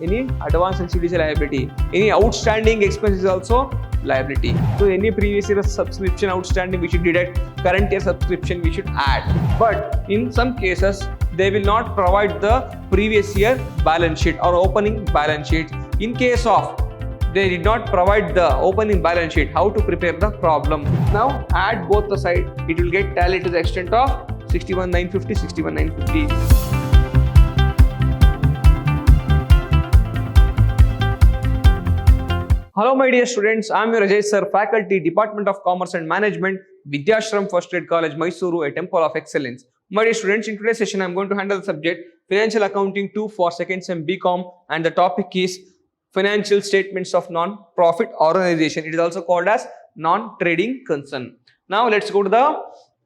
any advance received is a liability. Any outstanding expense is also liability. So any previous year subscription outstanding we should deduct, current year subscription we should add. But in some cases they will not provide the previous year balance sheet or opening balance sheet. In case of they did not provide the opening balance sheet, how to prepare the problem? Now add both the side, it will get tallied to the extent of 61,950, 61,950. Hello my dear students, I am your Ajay sir, faculty, Department of Commerce and Management, Vidyashram First Grade College, Mysuru, a temple of excellence. My dear students, in today's session I am going to handle the subject Financial Accounting 2 for 2nd Sem BCom, and the topic is Financial Statements of Non-Profit Organization. It is also called as Non-Trading Concern. Now let's go to the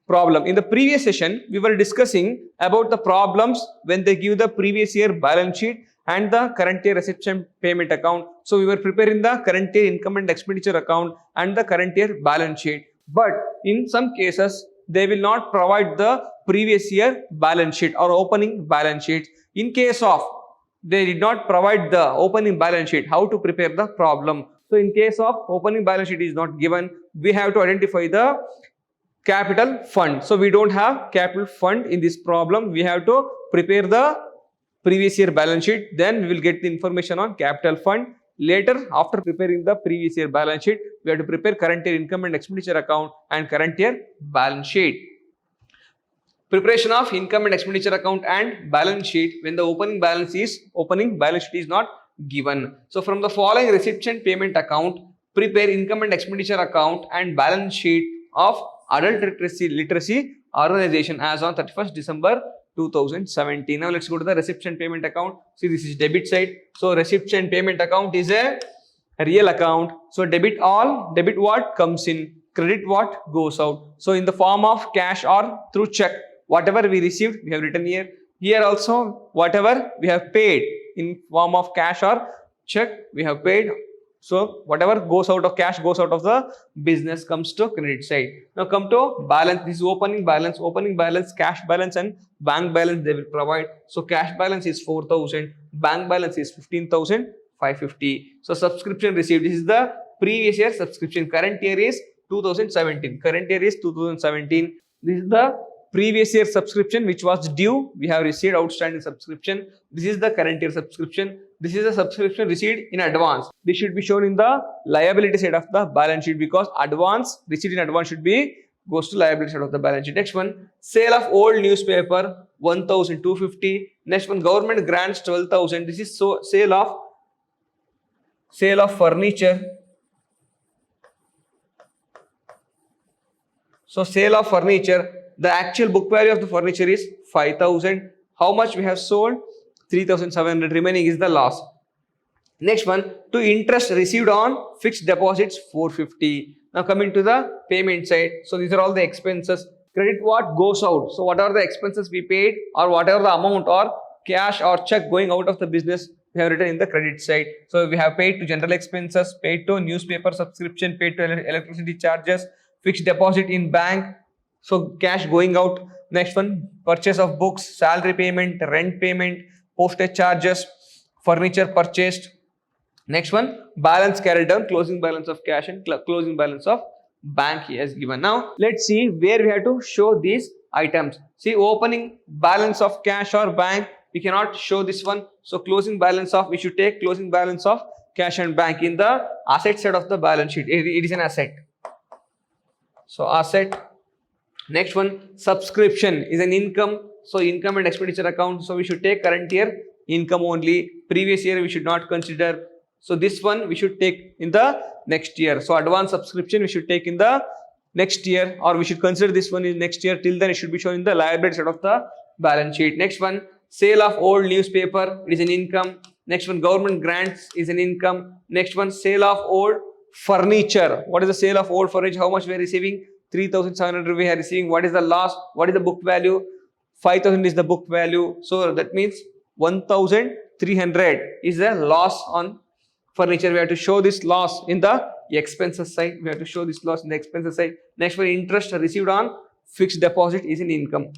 problem. In the previous session we were discussing about the problems when they give the previous year balance sheet and the current year reception payment account. So we were preparing the current year income and expenditure account and the current year balance sheet. But in some cases they will not provide the previous year balance sheet or opening balance sheet. In case of they did not provide the opening balance sheet, how to prepare the problem? So in case of opening balance sheet is not given, we have to identify the capital fund. So we don't have capital fund in this problem. We have to prepare the previous year balance sheet, then we will get the information on capital fund. Later, after preparing the previous year balance sheet, we have to prepare current year income and expenditure account and current year balance sheet. Preparation of income and expenditure account and balance sheet when the opening balance sheet is not given. So from the following reception payment account, prepare income and expenditure account and balance sheet of adult literacy organization as on 31st December 2017. Now let's go to the reception payment account. See, this is debit side. So reception payment account is a real account. So debit what comes in, credit what goes out. So in the form of cash or through check, whatever we received we have written here. Here also whatever we have paid in form of cash or check we have paid. So whatever goes out of cash goes out of the business, comes to credit side. Now come to balance. This is opening balance, cash balance and bank balance they will provide. So cash balance is 4,000, bank balance is 15,550. So subscription received, this is the previous year subscription. Current year is 2017. This is the previous year subscription which was due. We have received outstanding subscription. This is the current year subscription. This is a subscription received in advance. This should be shown in the liability side of the balance sheet because receipt in advance should be goes to liability side of the balance sheet. Next one, sale of old newspaper 1,250. Next one, government grants 12,000. This is sale of furniture. So sale of furniture. The actual book value of the furniture is 5,000. How much we have sold? 3,700. Remaining is the loss. Next one, to interest received on fixed deposits 450. Now coming to the payment side. So these are all the expenses. Credit what goes out. So what are the expenses we paid or whatever the amount or cash or check going out of the business we have written in the credit side. So we have paid to general expenses, paid to newspaper subscription, paid to electricity charges, fixed deposit in bank. So cash going out. Next one, purchase of books, salary payment, rent payment, postage charges, furniture purchased. Next one, balance carried down, closing balance of cash and closing balance of bank he has given. Now let's see where we have to show these items. See, opening balance of cash or bank, we cannot show this one. So closing balance of, we should take closing balance of cash and bank in the asset side of the balance sheet. It is an asset. So asset. Next one, subscription is an income. So income and expenditure account. So we should take current year income only. Previous year we should not consider. So this one we should take in the next year. So advance subscription we should take in the next year, or we should consider this one in next year. Till then it should be shown in the liability side of the balance sheet. Next one, sale of old newspaper, it is an income. Next one, government grants is an income. Next one, sale of old furniture. What is the sale of old furniture? How much we are receiving? 3,700 we are receiving. What is the loss? What is the book value? 5,000 is the book value. So that means 1,300 is the loss on furniture. We have to show this loss in the expenses side. Next one, interest received on fixed deposit is an income.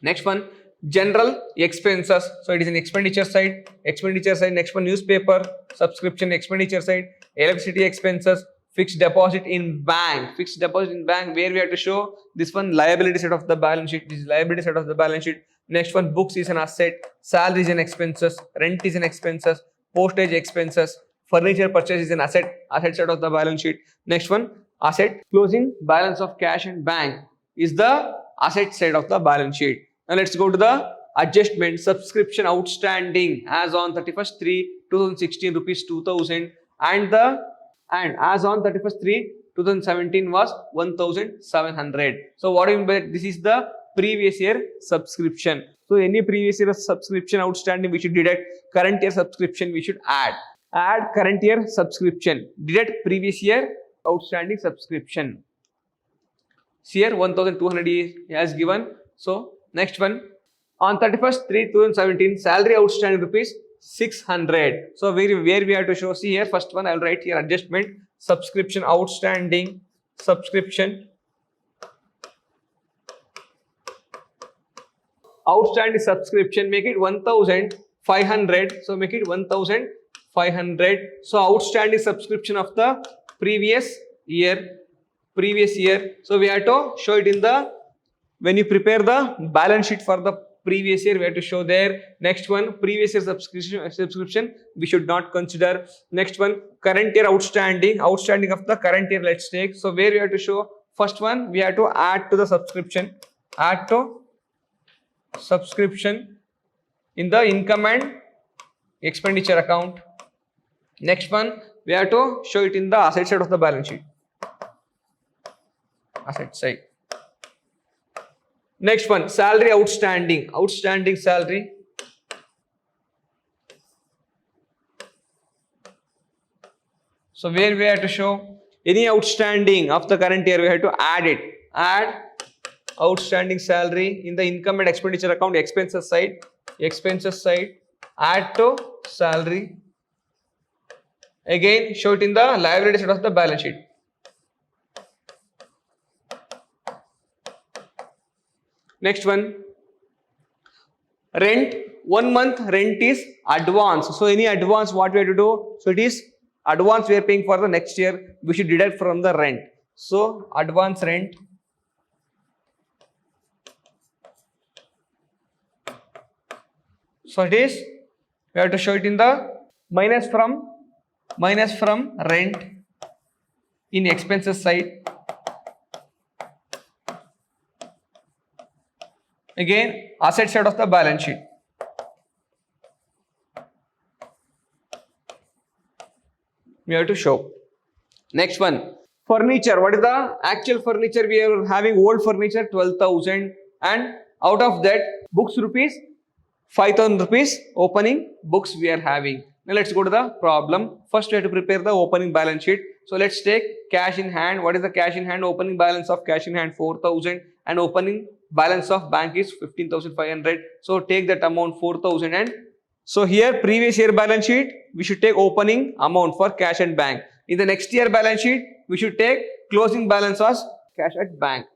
Next one, General expenses. So it is an expenditure side. Expenditure side. Next one, newspaper subscription expenditure side. Electricity expenses. Fixed deposit in bank. Fixed deposit in bank, where we have to show this one liability side of the balance sheet. This is liability side of the balance sheet. Next one, books is an asset. Salary is an expenses. Rent is an expenses. Postage expenses. Furniture purchase is an asset. Asset side of the balance sheet. Next one, asset. Closing balance of cash and bank is the asset side of the balance sheet. Now let's go to the adjustment. Subscription outstanding as on 31st 3 2016 rupees 2000, and as on 31st 3 2017 was 1700. So what do you mean by this? Is the previous year subscription. So any previous year subscription outstanding we should deduct. Current year subscription we should add current year subscription, deduct previous year outstanding subscription. Here 1200 he has given. So next one, on 31st 3 2017 salary outstanding rupees 600. So where we have to show, see here, first one I'll write here, adjustment, subscription outstanding, subscription outstanding subscription, make it 1500. So make it 1500. So outstanding subscription of the previous year. So we have to show it in the, when you prepare the balance sheet for the previous year, we have to show there. Next one, previous year subscription we should not consider. Next one, current year outstanding of the current year, let's take. So where we have to show, first one we have to add to the subscription, in the income and expenditure account. Next one, we have to show it in the asset side of the balance sheet, asset side. Next one, salary outstanding salary. So where we have to show any outstanding of the current year, we have to add it. Add outstanding salary in the income and expenditure account, expenses side, add to salary. Again, show it in the liability side of the balance sheet. Next one, rent. 1 month rent is advance. So any advance, what we have to do? So it is advance we are paying for the next year, we should deduct from the rent. So advance rent. So it is, we have to show it in the minus from rent in expenses side. Again, asset side of the balance sheet. We have to show. Next one, furniture. What is the actual furniture? We are having old furniture 12,000, and out of that books rupees 5,000 rupees opening books we are having. Now let's go to the problem. First we have to prepare the opening balance sheet. So let's take cash in hand. What is the cash in hand? Opening balance of cash in hand 4,000, and opening balance of bank is 15,500. So take that amount 4,000, and so here previous year balance sheet we should take opening amount for cash and bank. In the next year balance sheet we should take closing balance as cash at bank.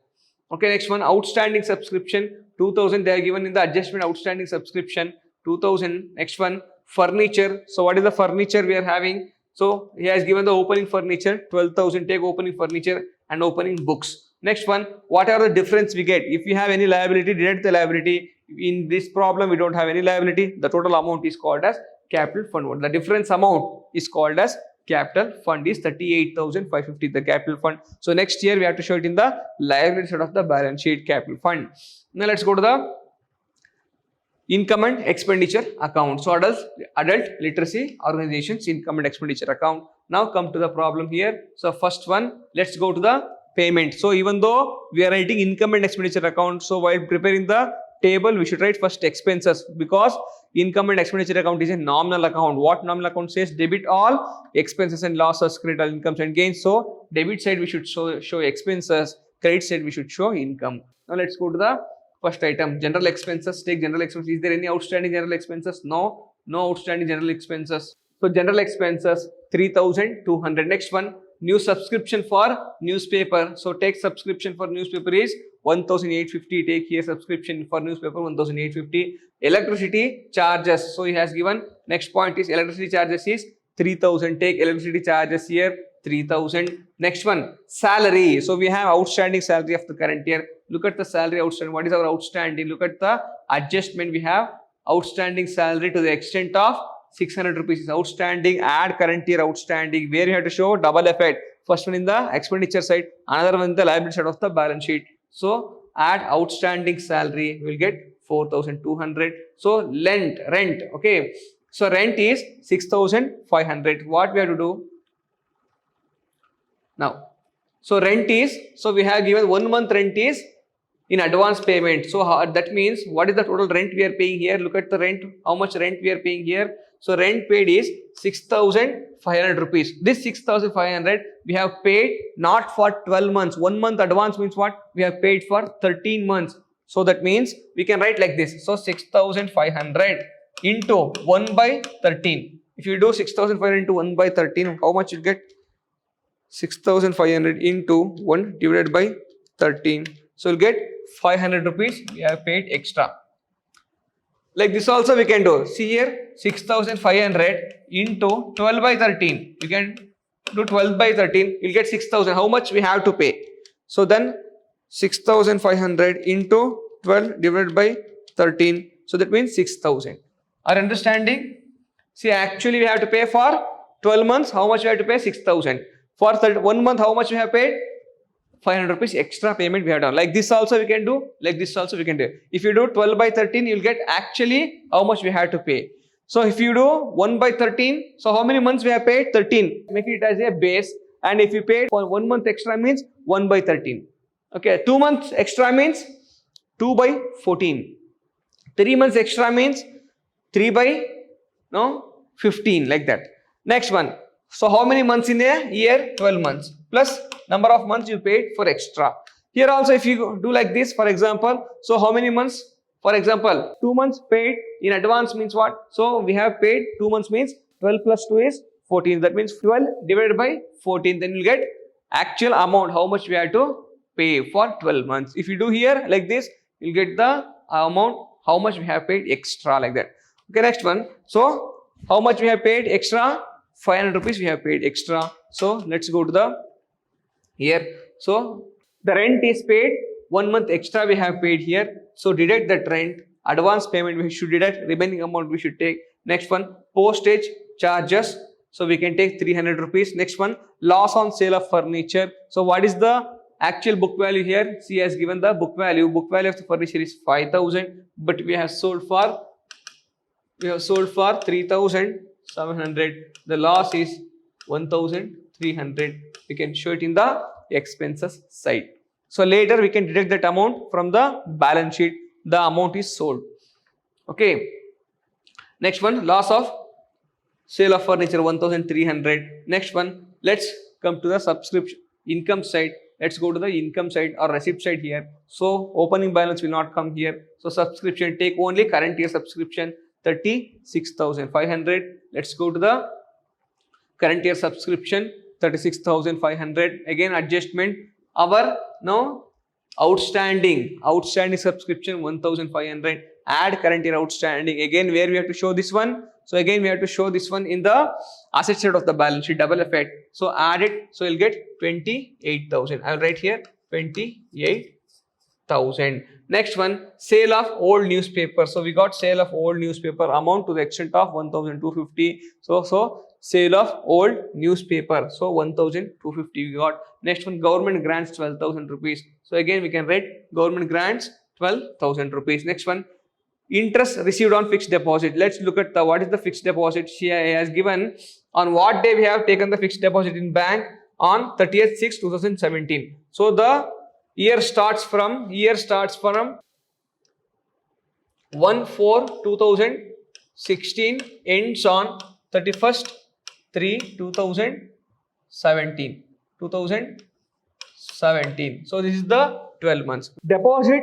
Okay, next one, outstanding subscription 2,000. They are given in the adjustment, outstanding subscription 2,000. Next one, furniture. So what is the furniture we are having? So he has given the opening furniture 12,000. Take opening furniture and opening books. Next one, what are the difference we get? If we have any liability, deduct the liability. In this problem, we don't have any liability. The total amount is called as capital fund. The difference amount is called as capital fund, is 38,550, the capital fund. So next year we have to show it in the liability side of the balance sheet, capital fund. Now let's go to the income and expenditure account. So adult literacy organizations income and expenditure account. Now come to the problem here. So first one, let's go to the payment. So even though we are writing income and expenditure account, so while preparing the table we should write first expenses, because income and expenditure account is a nominal account. What nominal account says? Debit all expenses and losses, credit all incomes and gains. So debit side we should show expenses, credit side we should show income. Now let's go to the first item, general expenses. Take general expenses. Is there any outstanding general expenses? No outstanding general expenses. So general expenses 3,200. Next one, new subscription for newspaper. So take subscription for newspaper is 1850. Take here subscription for newspaper 1850. Electricity charges. So he has given next point is electricity charges is 3000. Take electricity charges here 3000. Next one, salary. So we have outstanding salary of the current year. Look at the salary outstanding. What is our outstanding? Look at the adjustment. We have outstanding salary to the extent of 600 rupees is outstanding. Add current year outstanding, where you have to show double effect. First one in the expenditure side, another one in the liability side of the balance sheet. So add outstanding salary, we will get 4200. So rent. Okay. So rent is 6500. What we have to do now? So rent is, so we have given 1 month rent is in advance payment. So that means what is the total rent we are paying here? Look at the rent, how much rent we are paying here. So rent paid is 6500 rupees. This 6500 we have paid not for 12 months. 1 month advance means what? We have paid for 13 months. So that means we can write like this. So 6500 into 1 by 13. If you do 6500 into 1 by 13, how much you get? 6500 into 1 divided by 13. So you'll get 500 rupees we have paid extra. Like this also we can do. See here, 6500 into 12 by 13. You can do 12 by 13. You'll get 6000. How much we have to pay? So then 6500 into 12 divided by 13. So that means 6000. Are you understanding? See, actually we have to pay for 12 months. How much we have to pay? 6000. For 1 month, how much we have paid? 500 rupees extra payment we have done. Like this also we can do. Like this also we can do. If you do 12 by 13, you'll get actually how much we have to pay. So if you do 1 by 13, so how many months we have paid? 13. Make it as a base. And if you paid for 1 month extra means 1 by 13. Okay, 2 months extra means 2 by 14. 3 months extra means 3 by 15, like that. Next one. So how many months in a year? 12 months. Plus number of months you paid for extra. Here also if you do like this, for example, so how many months? For example, 2 months paid in advance means what? So we have paid 2 months means 12 plus 2 is 14. That means 12 divided by 14. Then you get actual amount, how much we have to pay for 12 months. If you do here like this, you'll get the amount, how much we have paid extra, like that. Okay, next one. So how much we have paid extra? 500 rupees we have paid extra. So let's go to the here. So the rent is paid, 1 month extra we have paid here. So deduct that rent, advance payment we should deduct, remaining amount we should take. Next one, postage charges. So we can take 300 rupees. Next one, loss on sale of furniture. So what is the actual book value here? She has given the book value. Book value of the furniture is 5000, but we have sold for 3700. The loss is 1300. We can show it in the expenses side. So later we can deduct that amount from the balance sheet. The amount is sold. Okay. Next one, loss of sale of furniture 1300. Next one, let's come to the subscription income side. Let's go to the income side or receipt side here. So opening balance will not come here. So subscription, take only current year subscription 36,500. Let's go to the current year subscription 36,500. Again adjustment, our outstanding subscription 1,500. Add current year outstanding. Again where we have to show this one. So again we have to show this one in the asset side of the balance sheet, double effect. So add it. So you'll get 28,000. I will write here 28,000. Next one, sale of old newspaper. So we got sale of old newspaper amount to the extent of 1,250. So sale of old newspaper. So 1,250 we got. Next one, government grants 12,000 rupees. So again we can write government grants 12,000 rupees. Next one, interest received on fixed deposit. Let's look at what is the fixed deposit. She has given on what day we have taken the fixed deposit in bank on 30th 6 2017. So the year starts from 1/4/2016 ends on 31st 3 2017. So this is the 12 months deposit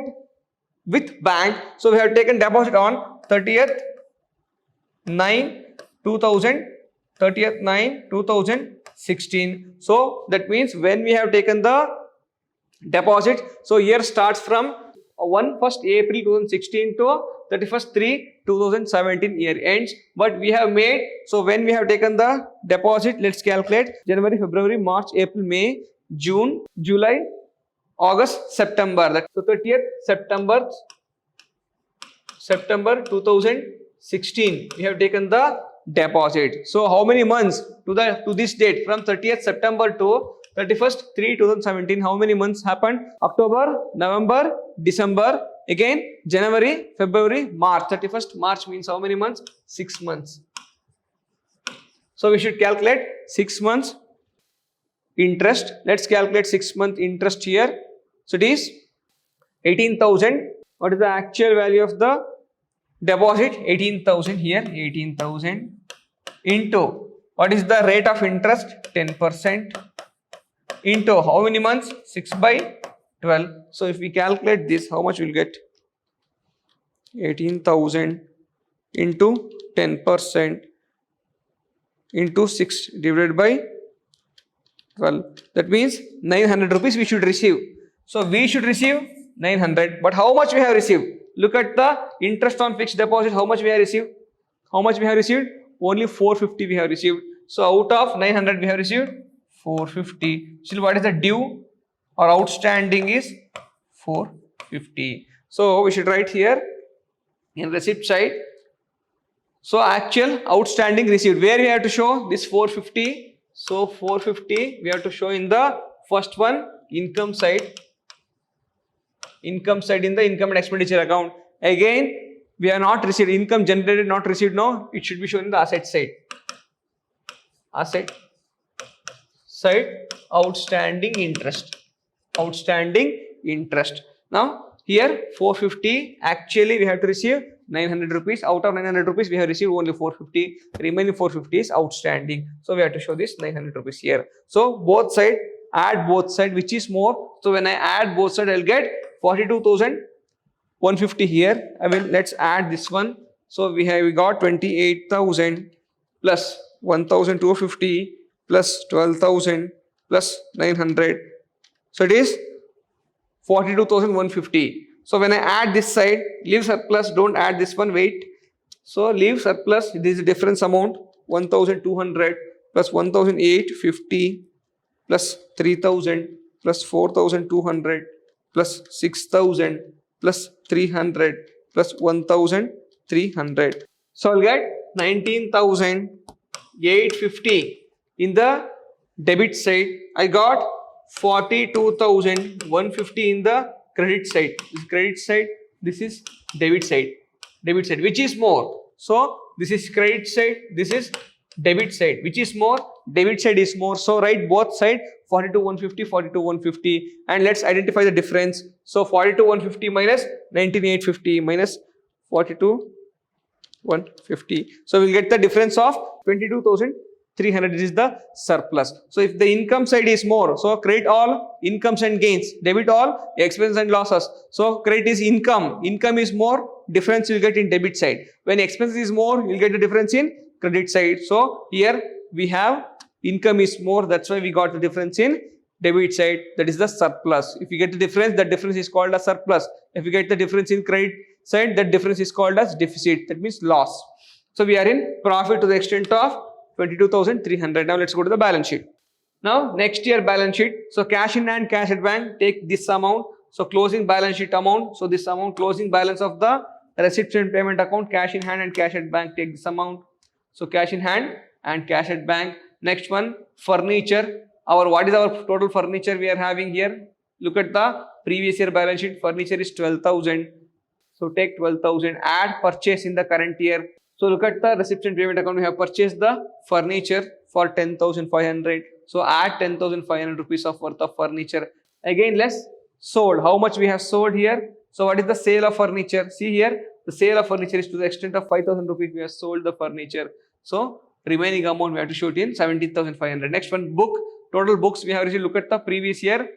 with bank. So we have taken deposit on 30th 9/2017. 16. So that means when we have taken the deposit, so year starts from 1st April 2016 to 31st 3 2017 year ends. But we have made, so when we have taken the deposit, let's calculate January, February, March, April, May, June, July, August, September. That's so 30th September 2016 we have taken the deposit. So how many months to this date, from 30th September to 31st 3 2017, how many months happened? October, November, December, again January, February, March. 31st March means how many months? 6 months. So we should calculate 6 months interest. Let's calculate 6-month interest here. So it is 18,000. What is the actual value of the deposit? 18,000 here, 18,000 into what is the rate of interest? 10% into how many months? 6 by 12. So if we calculate this, how much we'll get? 18,000 into 10% into 6 divided by 12. That means 900 rupees we should receive. So we should receive 900. But how much we have received? Look at the interest on fixed deposit. How much we have received? How much we have received? Only 450 we have received. So out of 900 we have received 450. Still, what is the due or outstanding is 450. So we should write here in receipt side. So actual outstanding received. Where we have to show this 450? So 450 we have to show in the first one, income side. Income side in the income and expenditure account. Again, we are not received. Income generated, not received. No, it should be shown in the asset side. Asset side, outstanding interest. Outstanding interest. Now here 450. Actually, we have to receive 900 rupees. Out of 900 rupees, we have received only 450. Remaining 450 is outstanding. So we have to show this 900 rupees here. So both side, add both side, which is more. So when I add both side, I'll get 42,150 here. Let's add this one. So we got 28,000 plus 1,250 plus 12,000 plus 900. So it is 42,150. So when I add this side, leave surplus, don't add this one, wait. So leave surplus, this is the difference amount, 1,200 plus 1,850 plus 3,000 plus 4,200 plus 6,000 plus 300 plus 1,300. So I'll get 19,850 in the debit side. I got 42,150 in the credit side. This credit side, this is debit side. Debit side, which is more? So this is credit side, this is debit side. Which is more? Debit side is more. So write both side 42,150, 42,150, and let's identify the difference. So 42,150 minus 19,850 minus 42,150. So we'll get the difference of 22,300. This is the surplus. So if the income side is more, so credit all incomes and gains, debit all expenses and losses. So credit is income. Income is more, difference you will get in debit side. When expenses is more, you'll get the difference in credit side. So here we have income is more, that's why we got the difference in debit side, that is the surplus. If you get the difference, that difference is called as surplus. If you get the difference in credit side, that difference is called as deficit, that means loss. So we are in profit to the extent of 22,300. Now let's go to the balance sheet. Now next year balance sheet. So cash in hand, cash at bank, take this amount. So closing balance sheet amount, so this amount, closing balance of the receipts and payment account, cash in hand and cash at bank, take this amount. So cash in hand and cash at bank. Next one, furniture. What is our total furniture we are having here? Look at the previous year balance sheet. Furniture is 12,000. So take 12,000. Add purchase in the current year. So look at the receipts and payment account. We have purchased the furniture for 10,500. So add 10,500 rupees of worth of furniture. Again, less sold. How much we have sold here? So what is the sale of furniture? See here, the sale of furniture is to the extent of 5,000 rupees. We have sold the furniture. So remaining amount we have to shoot in 17,500. Next one, book. Total books we have received. Look at the previous year.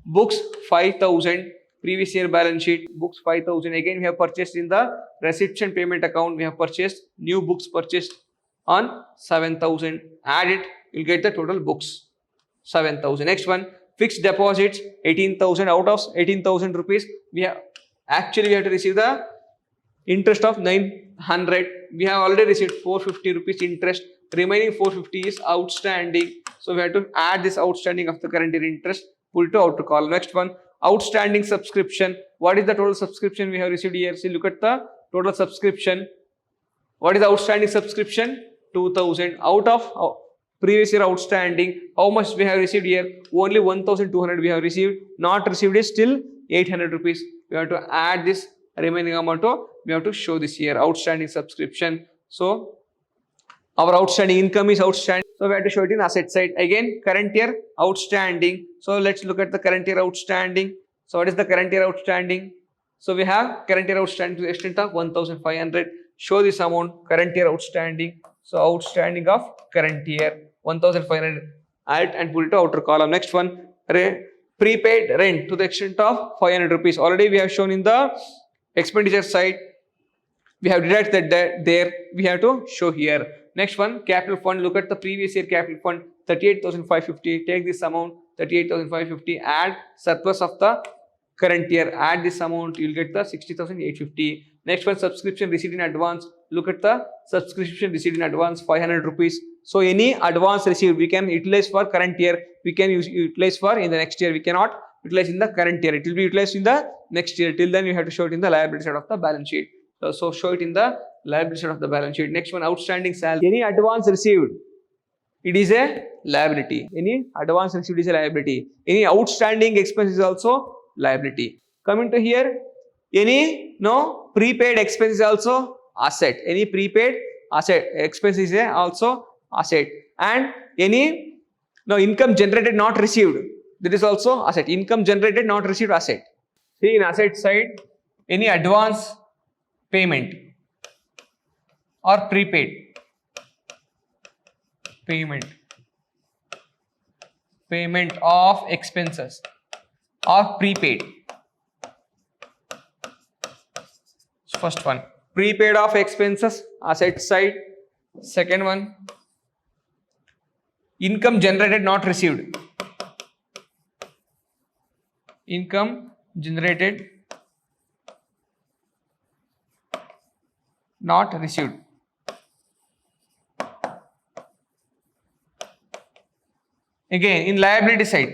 Books 5,000. Previous year balance sheet. Books 5,000. Again we have purchased in the receipts and payment account. We have purchased new books purchased on 7,000. Add it. you'll get the total books 7,000. Next one, fixed deposits 18,000. Out of 18,000 rupees, we have to receive the interest of 900. We have already received 450 rupees interest. Remaining 450 is outstanding. So we have to add this outstanding of the current year interest, pull to outer column. Next one, outstanding subscription. What is the total subscription we have received here? See, look at the total subscription. What is the outstanding subscription? 2,000. Out of previous year outstanding, how much we have received here? Only 1,200 we have received. Not received is still 800 rupees. We have to add this remaining amount. We have to show this here outstanding subscription. So our outstanding income is outstanding. So we have to show it in asset side. Again, current year outstanding. So let's look at the current year outstanding. So what is the current year outstanding? So we have current year outstanding to the extent of 1,500. Show this amount, current year outstanding. So outstanding of current year 1,500. Add and put it to outer column. Next one, prepaid rent to the extent of 500 rupees. Already we have shown in the expenditure side. We have deducted that there. We have to show here. Next one, capital fund. Look at the previous year capital fund, 38,550. Take this amount, 38,550. Add surplus of the current year. Add this amount, you will get the 60,850. Next one, subscription receipt in advance. Look at the subscription receipt in advance, 500 rupees. So any advance received, we can utilize for current year. We can utilize for in the next year. We cannot utilize in the current year. It will be utilized in the next year. Till then, you have to show it in the liability side of the balance sheet. So show it in the liability side of the balance sheet. Next one, outstanding salary. Any advance received, it is a liability. Any advance received is a liability. Any outstanding expense is also liability. Coming to here, any prepaid expense is also asset. Any prepaid asset expense is also asset. And any income generated not received, that is also asset. Income generated not received, asset. See, in asset side, any advance payment or prepaid payment of expenses or prepaid. First one, prepaid of expenses, asset side. Second one, income generated not received. Income generated not received. Again, in liability side,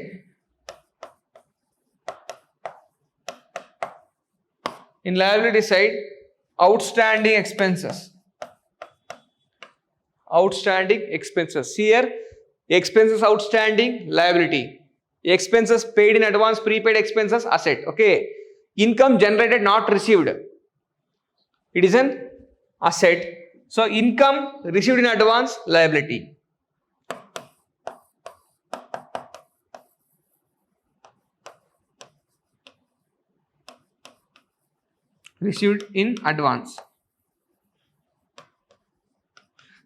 outstanding expenses. Here, expenses outstanding, liability. Expenses paid in advance, prepaid expenses, asset. Okay. Income generated not received, it is an asset. So income received in advance, liability. Received in advance.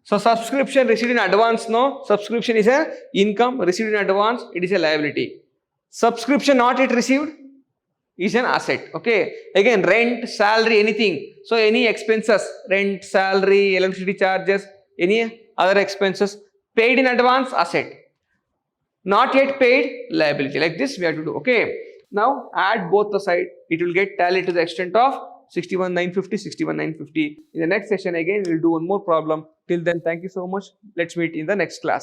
So subscription received in advance, subscription is a income, received in advance, it is a liability. Subscription not yet received is an asset. Okay. Again, rent, salary, anything. So any expenses, rent, salary, electricity charges, any other expenses paid in advance, asset. Not yet paid, liability. Like this we have to do. Okay. Now add both the side. It will get tallied to the extent of 61,950, 61,950. In the next session again, we will do one more problem. Till then, thank you so much. Let's meet in the next class.